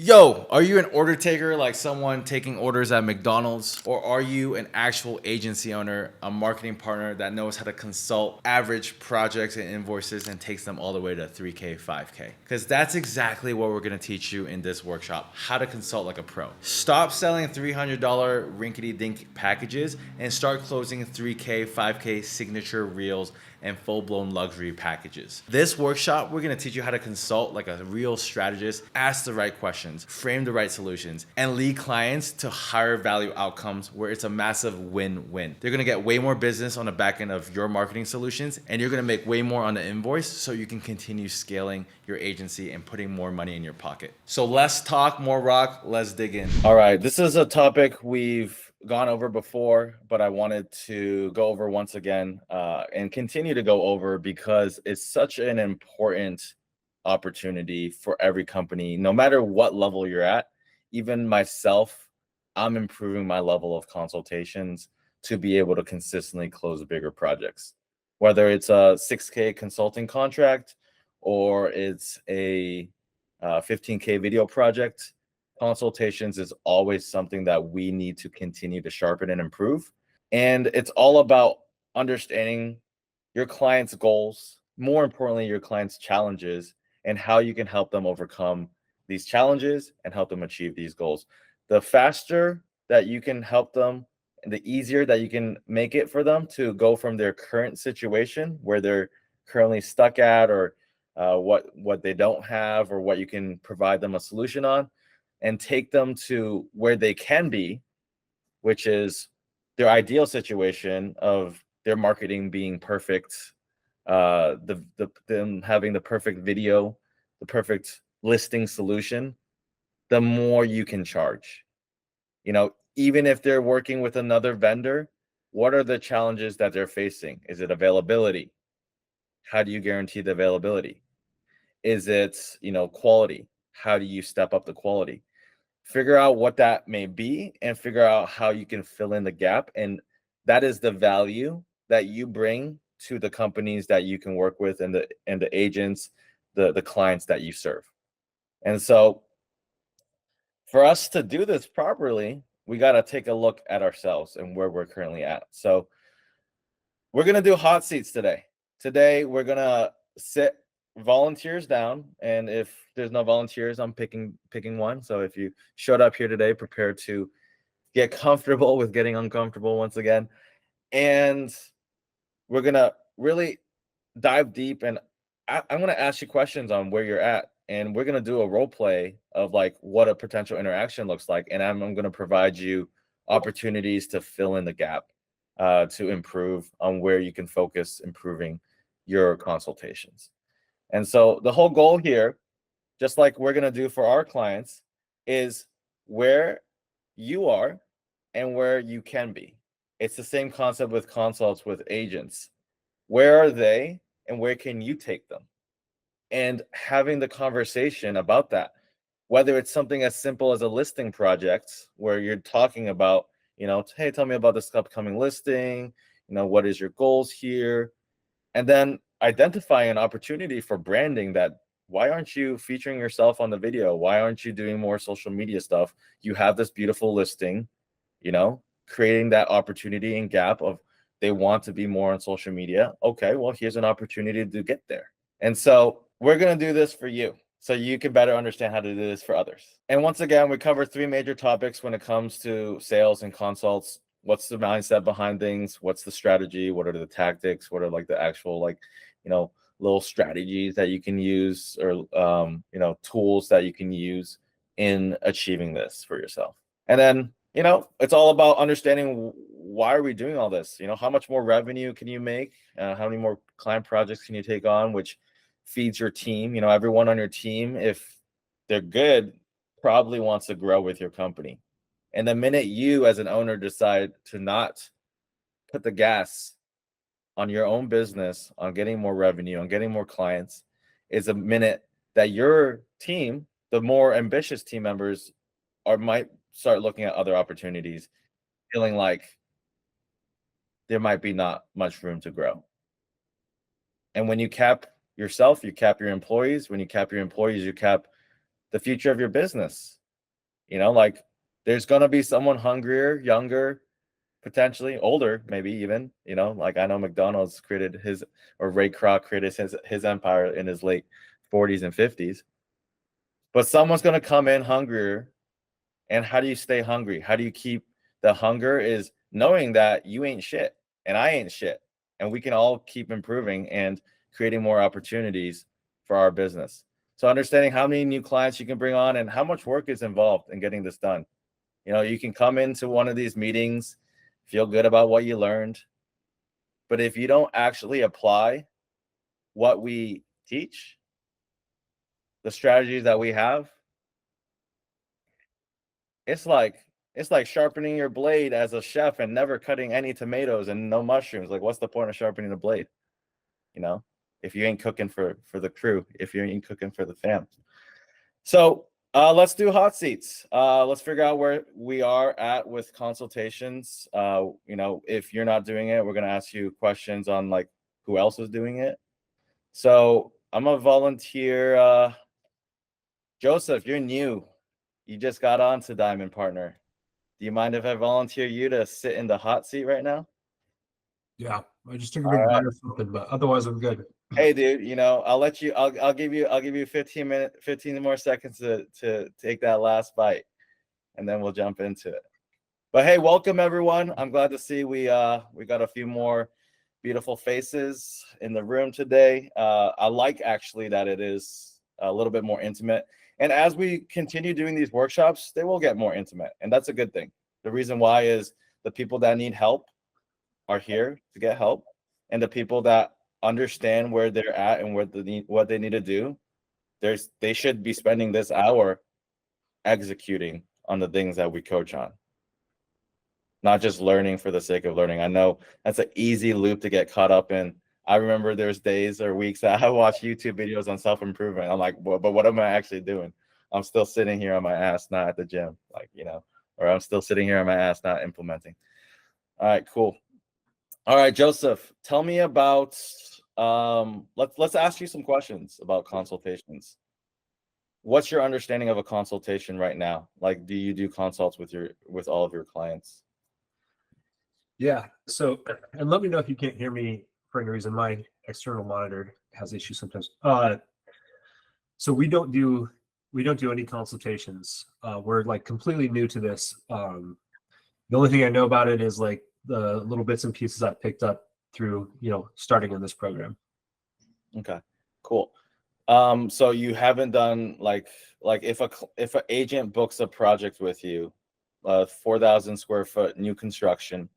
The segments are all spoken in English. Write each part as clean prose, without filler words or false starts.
Yo, are you an order taker like someone taking orders at McDonald's? Or are you an actual agency owner, a marketing partner that knows how to consult average projects and invoices and takes them all the way to 3K, 5K? Because that's exactly what we're gonna teach you in this workshop, how to consult like a pro. Stop selling $300 rinkety-dink packages and start closing 3K, 5K signature reels and full-blown luxury packages. This workshop, we're gonna teach you how to consult like a real strategist, ask the right questions, frame the right solutions, and lead clients to higher value outcomes where it's a massive win-win. They're gonna get way more business on the back end of your marketing solutions, and you're gonna make way more on the invoice so you can continue scaling your agency and putting more money in your pocket. So less talk, more rock, let's dig in. All right, this is a topic we've gone over before, but I wanted to go over once again and continue to go over because it's such an important opportunity for every company, no matter what level you're at. Even myself, I'm improving my level of consultations to be able to consistently close bigger projects, whether it's a 6K consulting contract or it's a 15K video project. Consultations is always something that we need to continue to sharpen and improve. And it's all about understanding your client's goals, more importantly, your client's challenges, and how you can help them overcome these challenges and help them achieve these goals. The faster that you can help them, and the easier that you can make it for them to go from their current situation where they're currently stuck at, or what they don't have, or what you can provide them a solution on, and take them to where they can be, which is their ideal situation of their marketing being perfect, them having the perfect video, the perfect listing solution. The more you can charge, even if they're working with another vendor, what are the challenges that they're facing? Is it availability? How do you guarantee the availability? Is it, quality? How do you step up the quality? Figure out what that may be and figure out how you can fill in the gap. And that is the value that you bring to the companies that you can work with, and the agents, the clients that you serve. And so for us to do this properly, we got to take a look at ourselves and where we're currently at. So we're going to do hot seats today. Today, we're going to sit volunteers down, and if there's no volunteers, I'm picking one. So if you showed up here today, prepare to get comfortable with getting uncomfortable once again. And we're gonna really dive deep, and I'm gonna ask you questions on where you're at, and we're gonna do a role play of like what a potential interaction looks like, and I'm gonna provide you opportunities to fill in the gap, to improve on where you can focus improving your consultations. And so the whole goal here, just like we're going to do for our clients, is where you are and where you can be. It's the same concept with consults with agents. Where are they and where can you take them? And having the conversation about that, whether it's something as simple as a listing project where you're talking about, hey, tell me about this upcoming listing, what is your goals here? And then identify an opportunity for branding. That why aren't you featuring yourself on the video? Why aren't you doing more social media stuff? You have this beautiful listing, creating that opportunity and gap of they want to be more on social media. Okay, well, here's an opportunity to get there. And so we're going to do this for you so you can better understand how to do this for others. And once again, we cover 3 major topics when it comes to sales and consults. What's the mindset behind things? What's the strategy? What are the tactics? What are like the actual little strategies that you can use, or tools that you can use in achieving this for yourself? And then it's all about understanding, why are we doing all this? How much more revenue can you make? How many more client projects can you take on, which feeds your team? Everyone on your team, if they're good, probably wants to grow with your company. And the minute you as an owner decide to not put the gas on your own business, on getting more revenue, on getting more clients, is a minute that your team, the more ambitious team members, might start looking at other opportunities, feeling like there might be not much room to grow. And when you cap yourself, you cap your employees. When you cap your employees, you cap the future of your business. You know, like there's going to be someone hungrier, younger, potentially older, maybe even, you know, like I know McDonald's created his, or Ray Kroc created his empire in his late 40s and 50s. But someone's going to come in hungrier. And how do you stay hungry? How do you keep the hunger? Is knowing that you ain't shit and I ain't shit. And we can all keep improving and creating more opportunities for our business. So understanding how many new clients you can bring on and how much work is involved in getting this done. You know, you can come into one of these meetings, feel good about what you learned. But if you don't actually apply what we teach, the strategies that we have, it's like sharpening your blade as a chef and never cutting any tomatoes and no mushrooms. Like, what's the point of sharpening the blade? You know, if you ain't cooking for the crew, if you ain't cooking for the fam. So let's do hot seats. Let's figure out where we are at with consultations. You know, if you're not doing it, we're gonna ask you questions on like who else is doing it. So I'm a volunteer. Joseph, you're new. You just got on to Diamond Partner. Do you mind if I volunteer you to sit in the hot seat right now? Yeah, I just took a big bite or something, but otherwise I'm good. Hey, dude, you know, I'll let you. I'll give you 15 more seconds to take that last bite, and then we'll jump into it. But hey, welcome everyone. I'm glad to see we got a few more beautiful faces in the room today. I like actually that it is a little bit more intimate. And as we continue doing these workshops, they will get more intimate, and that's a good thing. The reason why is the people that need help are here to get help, and the people that understand where they're at and what they need to do, they should be spending this hour executing on the things that we coach on, not just learning for the sake of learning. I know that's an easy loop to get caught up in. I remember there's days or weeks that I watch YouTube videos on self-improvement. I'm like, well, but what am I actually doing? I'm still sitting here on my ass, not at the gym, like, you know, or I'm still sitting here on my ass, not implementing. All right, cool. All right, Joseph, tell me about, let's ask you some questions about consultations. What's your understanding of a consultation right now? Like, do you do consults with all of your clients? Yeah. So, and let me know if you can't hear me for any reason. My external monitor has issues sometimes. So we don't do any consultations. We're like completely new to this. The only thing I know about it is like the little bits and pieces I've picked up through, you know, starting in this program. Okay, cool. So you haven't done like if an agent books a project with you, 4,000 square foot new construction,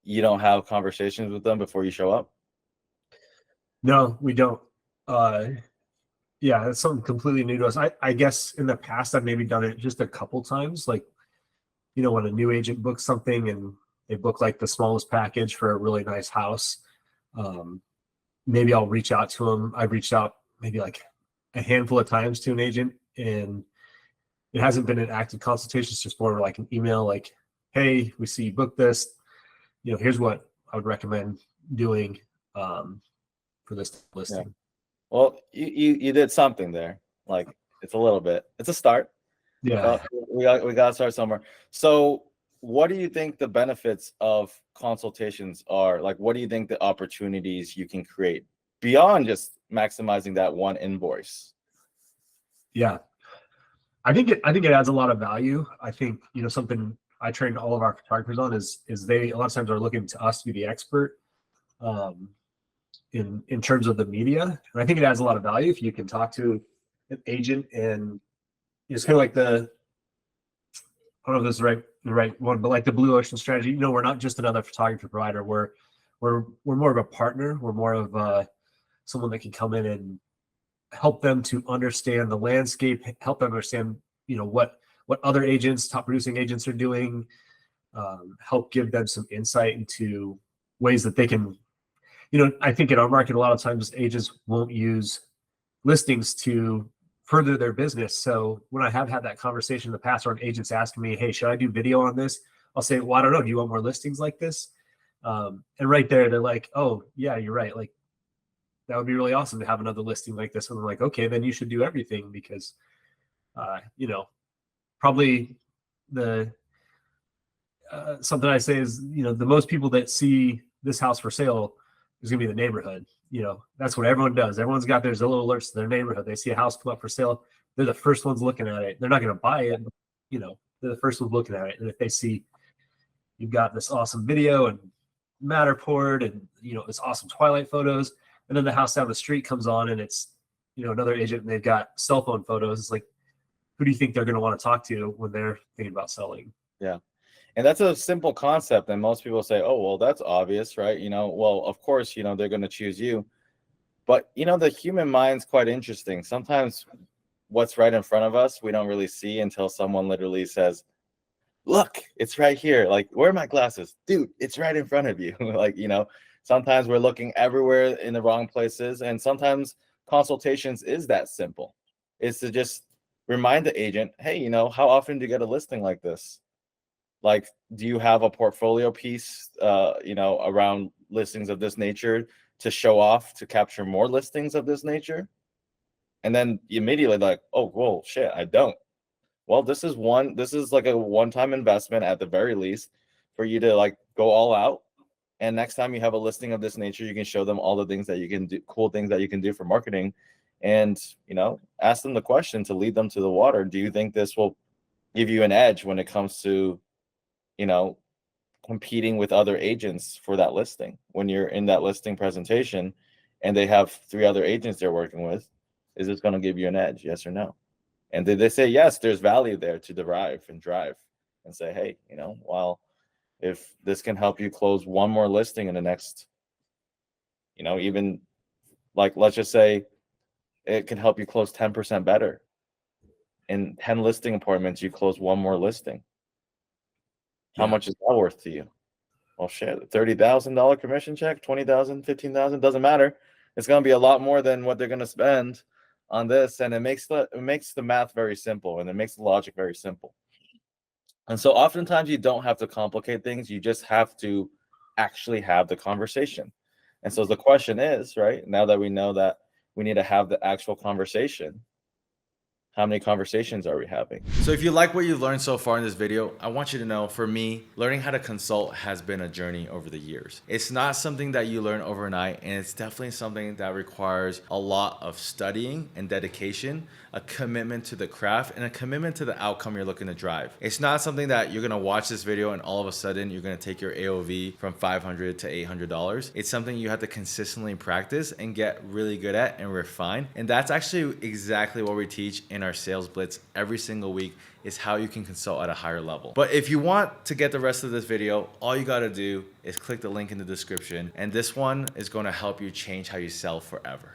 you don't have conversations with them before you show up? No, we don't. Yeah, it's something completely new to us. I guess in the past I've maybe done it just a couple times, like, you know, when a new agent books something and they book like the smallest package for a really nice house, maybe I'll reach out to them. I've reached out maybe like a handful of times to an agent, and it hasn't been an active consultation. It's just more like an email, like, hey, we see you booked this. You know, here's what I would recommend doing for this listing. Yeah. Well, you did something there. Like, it's a little bit. It's a start. Yeah. We got to start somewhere. So what do you think the benefits of consultations are? Like, what do you think the opportunities you can create beyond just maximizing that one invoice? Yeah. I think it adds a lot of value. I think, you know, something I train all of our photographers on is they a lot of times are looking to us to be the expert in terms of the media. And I think it adds a lot of value if you can talk to an agent, and it's kind of like I don't know if this is the right one, but like the blue ocean strategy. You know, we're not just another photography provider. We're more of a partner. We're more of someone that can come in and help them to understand the landscape, help them understand, you know, what other agents, top producing agents are doing, help give them some insight into ways that they can, you know, I think in our market, a lot of times agents won't use listings to further their business. So when I have had that conversation in the past where an agent's asking me, hey, should I do video on this? I'll say, well, I don't know. Do you want more listings like this? And right there, they're like, oh, yeah, you're right. Like, that would be really awesome to have another listing like this. And I'm like, okay, then you should do everything because, you know, probably the something I say is, the most people that see this house for sale is going to be the neighborhood. That's what everyone does. Everyone's got their Zillow alerts to their neighborhood. They see a house come up for sale. They're the first ones looking at it. They're not going to buy it, but, they're the first ones looking at it. And if they see you've got this awesome video and Matterport and, this awesome twilight photos, and then the house down the street comes on and it's, another agent and they've got cell phone photos. It's like, who do you think they're going to want to talk to when they're thinking about selling? Yeah. And that's a simple concept. And most people say, oh, well, that's obvious, right? Well, of course, they're going to choose you. But, the human mind's quite interesting. Sometimes what's right in front of us, we don't really see until someone literally says, look, it's right here. Like, where are my glasses? Dude, it's right in front of you. Like, sometimes we're looking everywhere in the wrong places. And sometimes consultations is that simple. It's to just remind the agent, hey, how often do you get a listing like this? Like, do you have a portfolio piece, around listings of this nature to show off, to capture more listings of this nature? And then immediately like, oh, whoa, shit, I don't. Well, this is like a one-time investment at the very least for you to like go all out. And next time you have a listing of this nature, you can show them all the things that you can do, cool things that you can do for marketing. And, ask them the question to lead them to the water. Do you think this will give you an edge when it comes to, competing with other agents for that listing? When you're in that listing presentation and they have 3 other agents they're working with, is this going to give you an edge? Yes or no? And did they say, yes, there's value there to derive and drive and say, hey, well, if this can help you close one more listing in the next, even like, let's just say it can help you close 10% better. In 10 listing appointments, you close one more listing. How much is that worth to you? Well, shit, $30,000 commission check, 20,000, 15,000, doesn't matter. It's going to be a lot more than what they're going to spend on this. And it makes the math very simple, and it makes the logic very simple. And so oftentimes you don't have to complicate things. You just have to actually have the conversation. And so the question is, right, now that we know that we need to have the actual conversation, how many conversations are we having? So if you like what you've learned so far in this video, I want you to know, for me, learning how to consult has been a journey over the years. It's not something that you learn overnight, and it's definitely something that requires a lot of studying and dedication, a commitment to the craft, and a commitment to the outcome you're looking to drive. It's not something that you're gonna watch this video and all of a sudden you're gonna take your AOV from $500 to $800. It's something you have to consistently practice and get really good at and refine. And that's actually exactly what we teach in our sales blitz every single week, is how you can consult at a higher level. But if you want to get the rest of this video, all you gotta do is click the link in the description, and this one is gonna help you change how you sell forever.